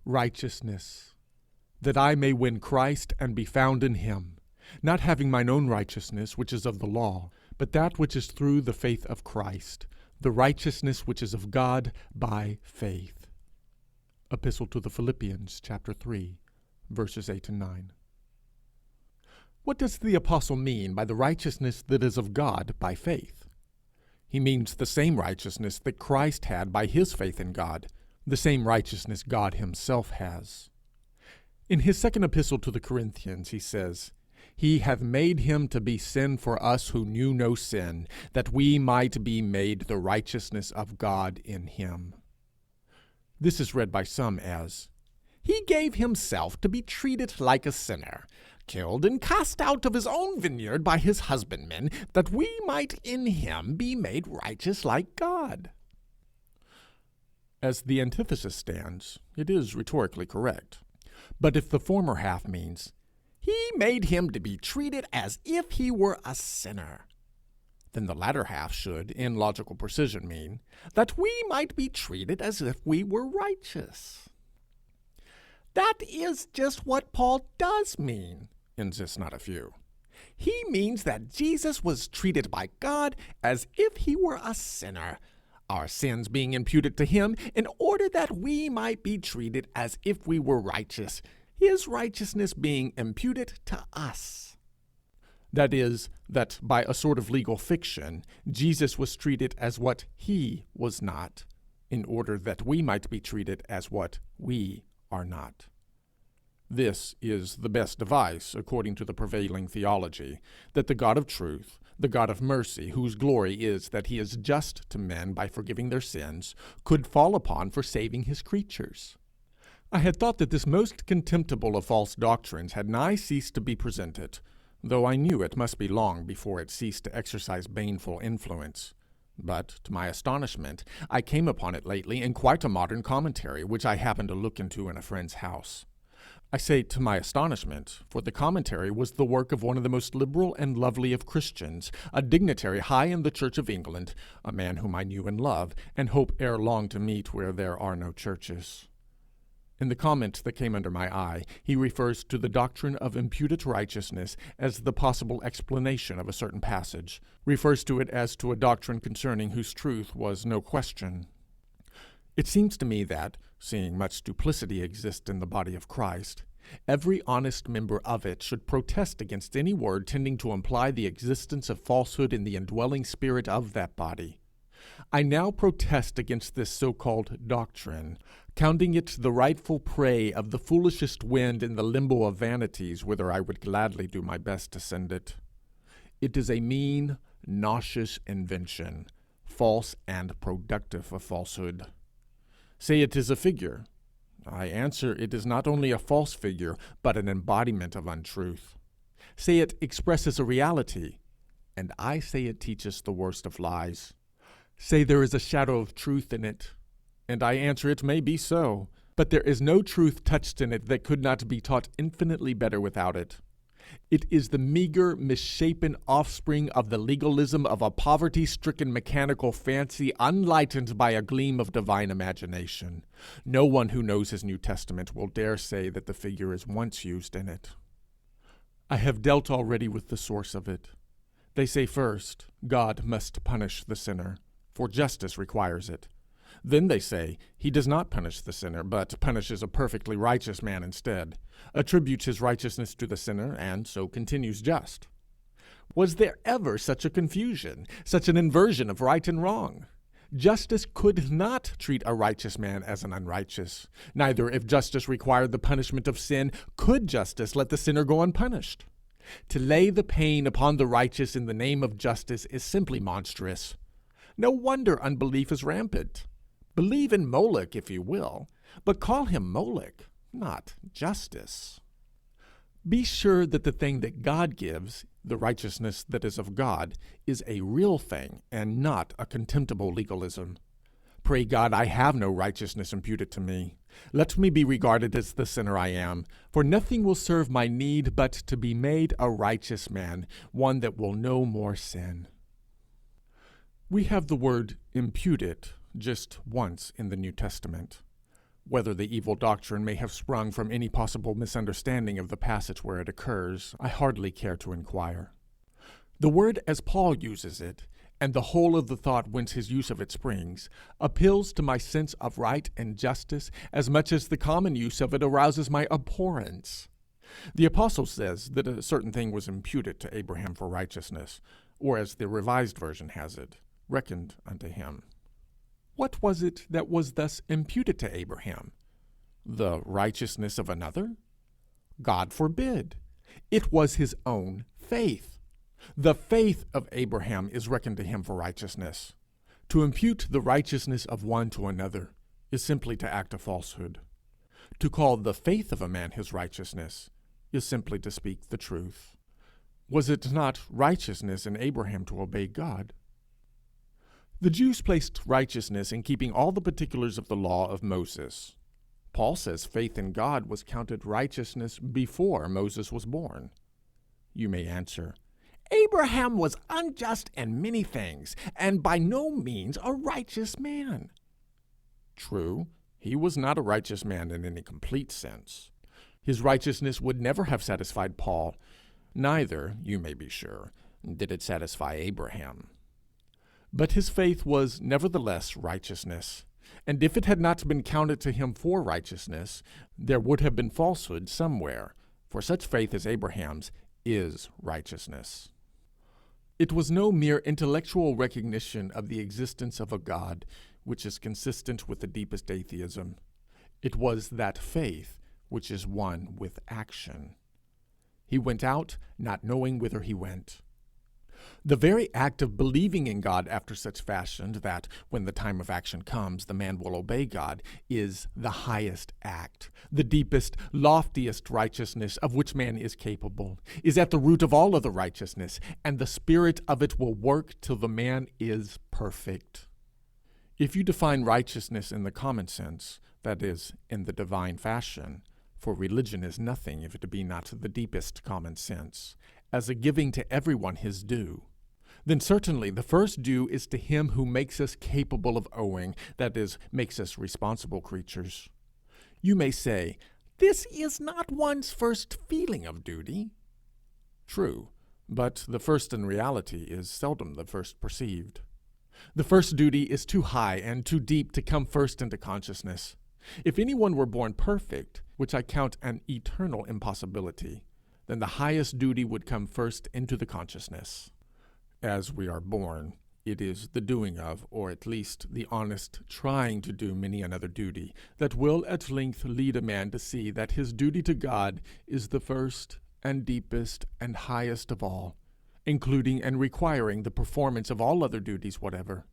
righteousness, that I may win Christ and be found in him, not having mine own righteousness, which is of the law, but that which is through the faith of Christ, the righteousness which is of God by faith. Epistle to the Philippians, chapter 3, verses 8 and 9. What does the apostle mean by the righteousness that is of God by faith? He means the same righteousness that Christ had by his faith in God, the same righteousness God himself has. In his second epistle to the Corinthians, he says, He hath made him to be sin for us who knew no sin, that we might be made the righteousness of God in him. This is read by some as, He gave himself to be treated like a sinner, killed and cast out of his own vineyard by his husbandmen, that we might in him be made righteous like God. As the antithesis stands, it is rhetorically correct. But if the former half means, He made him to be treated as if he were a sinner, then the latter half should, in logical precision, mean that we might be treated as if we were righteous. That is just what Paul does mean, insist not a few. He means that Jesus was treated by God as if he were a sinner, our sins being imputed to him in order that we might be treated as if we were righteous, his righteousness being imputed to us. That is, that by a sort of legal fiction, Jesus was treated as what he was not, in order that we might be treated as what we are not. This is the best device, according to the prevailing theology, that the God of truth, the God of mercy, whose glory is that he is just to men by forgiving their sins, could fall upon for saving his creatures. I had thought that this most contemptible of false doctrines had nigh ceased to be presented, though I knew it must be long before it ceased to exercise baneful influence. But, to my astonishment, I came upon it lately in quite a modern commentary, which I happened to look into in a friend's house. I say to my astonishment, for the commentary was the work of one of the most liberal and lovely of Christians, a dignitary high in the Church of England, a man whom I knew and love, and hope ere long to meet where there are no churches. In the comment that came under my eye, he refers to the doctrine of imputed righteousness as the possible explanation of a certain passage, refers to it as to a doctrine concerning whose truth was no question. It seems to me that, seeing much duplicity exist in the body of Christ, every honest member of it should protest against any word tending to imply the existence of falsehood in the indwelling spirit of that body. I now protest against this so-called doctrine, counting it the rightful prey of the foolishest wind in the limbo of vanities, whither I would gladly do my best to send it. It is a mean, nauseous invention, false and productive of falsehood. Say it is a figure. I answer it is not only a false figure, but an embodiment of untruth. Say it expresses a reality, and I say it teaches the worst of lies. Say there is a shadow of truth in it, and I answer it may be so, but there is no truth touched in it that could not be taught infinitely better without it. It is the meager, misshapen offspring of the legalism of a poverty-stricken mechanical fancy unlightened by a gleam of divine imagination. No one who knows his New Testament will dare say that the figure is once used in it. I have dealt already with the source of it. They say first, God must punish the sinner, for justice requires it. Then they say, he does not punish the sinner, but punishes a perfectly righteous man instead, attributes his righteousness to the sinner, and so continues just. Was there ever such a confusion, such an inversion of right and wrong? Justice could not treat a righteous man as an unrighteous. Neither, if justice required the punishment of sin, could justice let the sinner go unpunished. To lay the pain upon the righteous in the name of justice is simply monstrous. No wonder unbelief is rampant. Believe in Moloch if you will, but call him Moloch, not justice. Be sure that the thing that God gives, the righteousness that is of God, is a real thing and not a contemptible legalism. Pray God I have no righteousness imputed to me. Let me be regarded as the sinner I am, for nothing will serve my need but to be made a righteous man, one that will no more sin. We have the word imputed just once in the New Testament. Whether the evil doctrine may have sprung from any possible misunderstanding of the passage where it occurs, I hardly care to inquire. The word as Paul uses it, and the whole of the thought whence his use of it springs, appeals to my sense of right and justice as much as the common use of it arouses my abhorrence. The apostle says that a certain thing was imputed to Abraham for righteousness, or as the Revised Version has it, reckoned unto him. What was it that was thus imputed to Abraham? The righteousness of another? God forbid. It was his own faith. The faith of Abraham is reckoned to him for righteousness. To impute the righteousness of one to another is simply to act a falsehood. To call the faith of a man his righteousness is simply to speak the truth. Was it not righteousness in Abraham to obey God? The Jews placed righteousness in keeping all the particulars of the law of Moses. Paul says faith in God was counted righteousness before Moses was born. You may answer, Abraham was unjust in many things, and by no means a righteous man. True, he was not a righteous man in any complete sense. His righteousness would never have satisfied Paul. Neither, you may be sure, did it satisfy Abraham. But his faith was nevertheless righteousness, and if it had not been counted to him for righteousness, there would have been falsehood somewhere, for such faith as Abraham's is righteousness. It was no mere intellectual recognition of the existence of a God, which is consistent with the deepest atheism. It was that faith which is one with action. He went out, not knowing whither he went. The very act of believing in God after such fashion that, when the time of action comes, the man will obey God, is the highest act, the deepest, loftiest righteousness of which man is capable, is at the root of all other righteousness, and the spirit of it will work till the man is perfect. If you define righteousness in the common sense, that is, in the divine fashion, for religion is nothing if it be not the deepest common sense, as a giving to everyone his due, then certainly the first due is to him who makes us capable of owing, that is, makes us responsible creatures. You may say, this is not one's first feeling of duty. True, but the first in reality is seldom the first perceived. The first duty is too high and too deep to come first into consciousness. If anyone were born perfect, which I count an eternal impossibility, then the highest duty would come first into the consciousness. As we are born, it is the doing of, or at least the honest trying to do many another duty, that will at length lead a man to see that his duty to God is the first and deepest and highest of all, including and requiring the performance of all other duties whatever.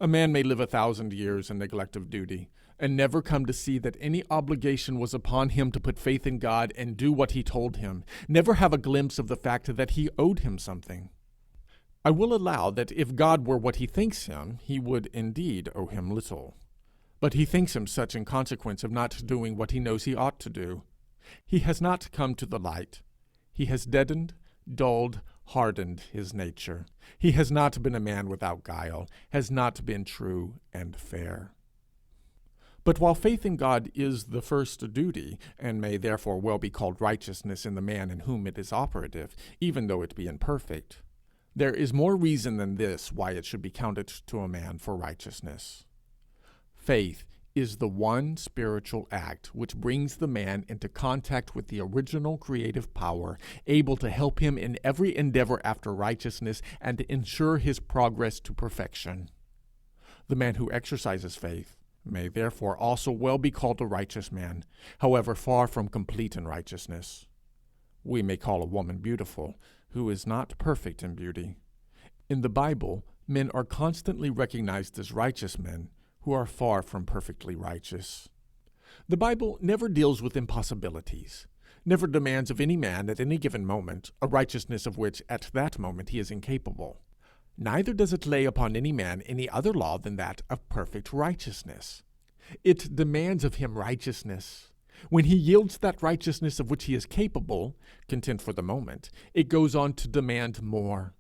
A man may live 1,000 years in neglect of duty, and never come to see that any obligation was upon him to put faith in God and do what he told him, never have a glimpse of the fact that he owed him something. I will allow that if God were what he thinks him, he would indeed owe him little. But he thinks him such in consequence of not doing what he knows he ought to do. He has not come to the light. He has deadened, dulled, hardened his nature. He has not been a man without guile, has not been true and fair. But while faith in God is the first duty, and may therefore well be called righteousness in the man in whom it is operative, even though it be imperfect, there is more reason than this why it should be counted to a man for righteousness. Faith is the one spiritual act which brings the man into contact with the original creative power, able to help him in every endeavor after righteousness and to ensure his progress to perfection. The man who exercises faith may therefore also well be called a righteous man, however far from complete in righteousness. We may call a woman beautiful, who is not perfect in beauty. In the Bible, men are constantly recognized as righteous men who are far from perfectly righteous. The Bible never deals with impossibilities, never demands of any man at any given moment a righteousness of which at that moment he is incapable. Neither does it lay upon any man any other law than that of perfect righteousness. It demands of him righteousness. When he yields that righteousness of which he is capable, content for the moment, it goes on to demand more.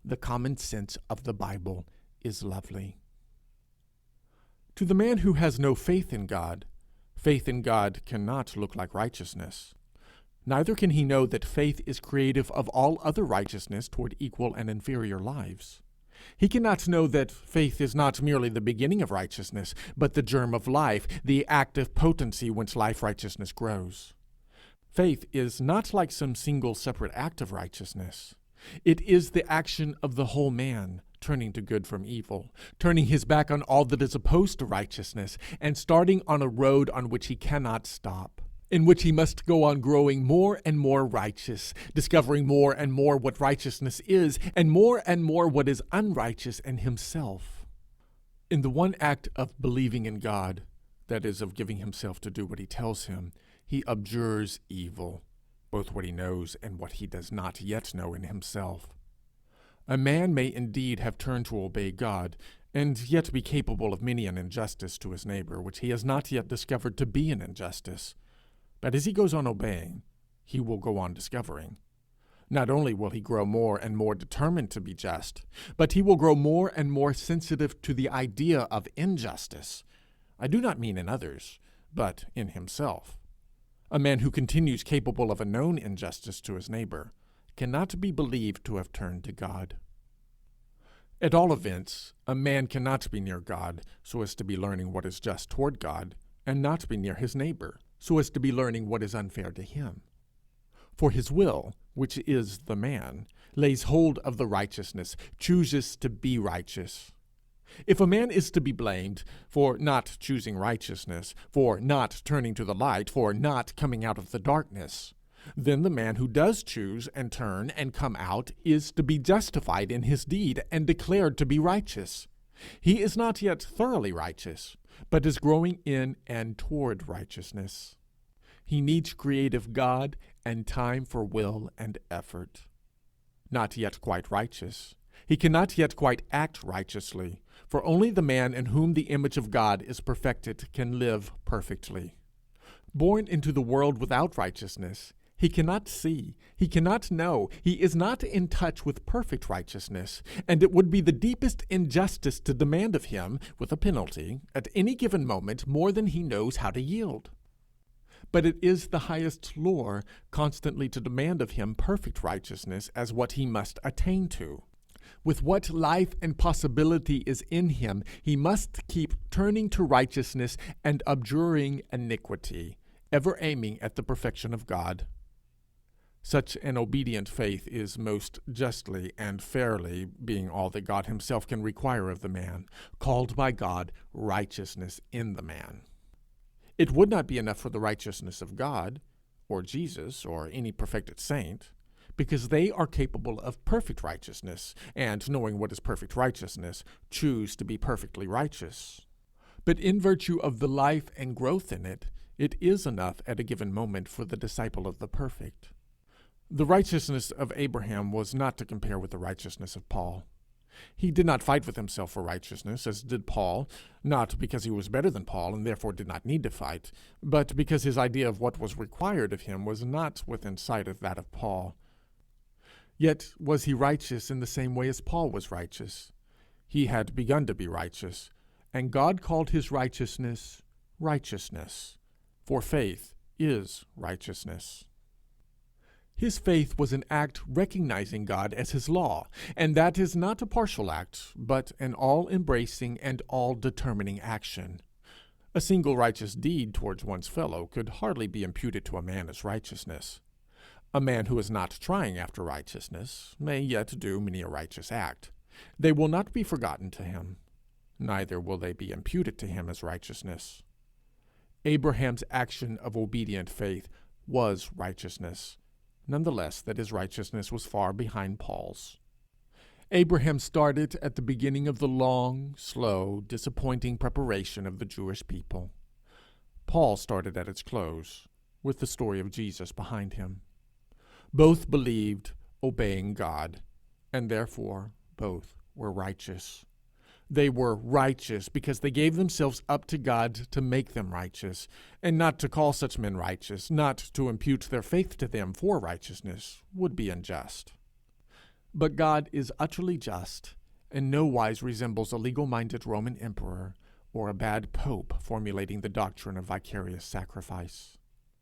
The common sense of the Bible is lovely. To the man who has no faith in God, Faith in God cannot look like righteousness. Neither can he know that faith is creative of all other righteousness toward equal and inferior lives. He cannot know that faith is not merely the beginning of righteousness, but the germ of life, the active potency whence life righteousness grows. Faith is not like some single separate act of righteousness. It is the action of the whole man, turning to good from evil, turning his back on all that is opposed to righteousness, and starting on a road on which he cannot stop, in which he must go on growing more and more righteous, discovering more and more what righteousness is, and more what is unrighteous in himself. In the one act of believing in God, that is, of giving himself to do what he tells him, he abjures evil, both what he knows and what he does not yet know in himself. A man may indeed have turned to obey God, and yet be capable of many an injustice to his neighbor, which he has not yet discovered to be an injustice. But as he goes on obeying, he will go on discovering. Not only will he grow more and more determined to be just, but he will grow more and more sensitive to the idea of injustice. I do not mean in others, but in himself. A man who continues capable of a known injustice to his neighbor cannot be believed to have turned to God. At all events, a man cannot be near God so as to be learning what is just toward God, and not be near his neighbor so as to be learning what is unfair to him. For his will, which is the man, lays hold of the righteousness, chooses to be righteous. If a man is to be blamed for not choosing righteousness, for not turning to the light, for not coming out of the darkness, then the man who does choose and turn and come out is to be justified in his deed and declared to be righteous. He is not yet thoroughly righteous, but is growing in and toward righteousness. He needs creative God and time for will and effort. Not yet quite righteous, he cannot yet quite act righteously, for only the man in whom the image of God is perfected can live perfectly. Born into the world without righteousness, he cannot see, he cannot know, he is not in touch with perfect righteousness, and it would be the deepest injustice to demand of him, with a penalty, at any given moment more than he knows how to yield. But it is the highest lure constantly to demand of him perfect righteousness as what he must attain to. With what life and possibility is in him, he must keep turning to righteousness and abjuring iniquity, ever aiming at the perfection of God. Such an obedient faith is most justly and fairly, being all that God himself can require of the man, called by God righteousness in the man. It would not be enough for the righteousness of God, or Jesus, or any perfected saint, because they are capable of perfect righteousness, and, knowing what is perfect righteousness, choose to be perfectly righteous. But in virtue of the life and growth in it, it is enough at a given moment for the disciple of the perfect. The righteousness of Abraham was not to compare with the righteousness of Paul. He did not fight with himself for righteousness, as did Paul, not because he was better than Paul and therefore did not need to fight, but because his idea of what was required of him was not within sight of that of Paul. Yet was he righteous in the same way as Paul was righteous. He had begun to be righteous, and God called his righteousness righteousness, for faith is righteousness. His faith was an act recognizing God as his law, and that is not a partial act, but an all-embracing and all-determining action. A single righteous deed towards one's fellow could hardly be imputed to a man as righteousness. A man who is not trying after righteousness may yet do many a righteous act. They will not be forgotten to him, neither will they be imputed to him as righteousness. Abraham's action of obedient faith was righteousness. Nonetheless, that his righteousness was far behind Paul's. Abraham started at the beginning of the long, slow, disappointing preparation of the Jewish people. Paul started at its close, with the story of Jesus behind him. Both believed, obeying God, and therefore both were righteous. They were righteous because they gave themselves up to God to make them righteous, and not to call such men righteous, not to impute their faith to them for righteousness, would be unjust. But God is utterly just, and no wise resembles a legal-minded Roman emperor, or a bad pope formulating the doctrine of vicarious sacrifice.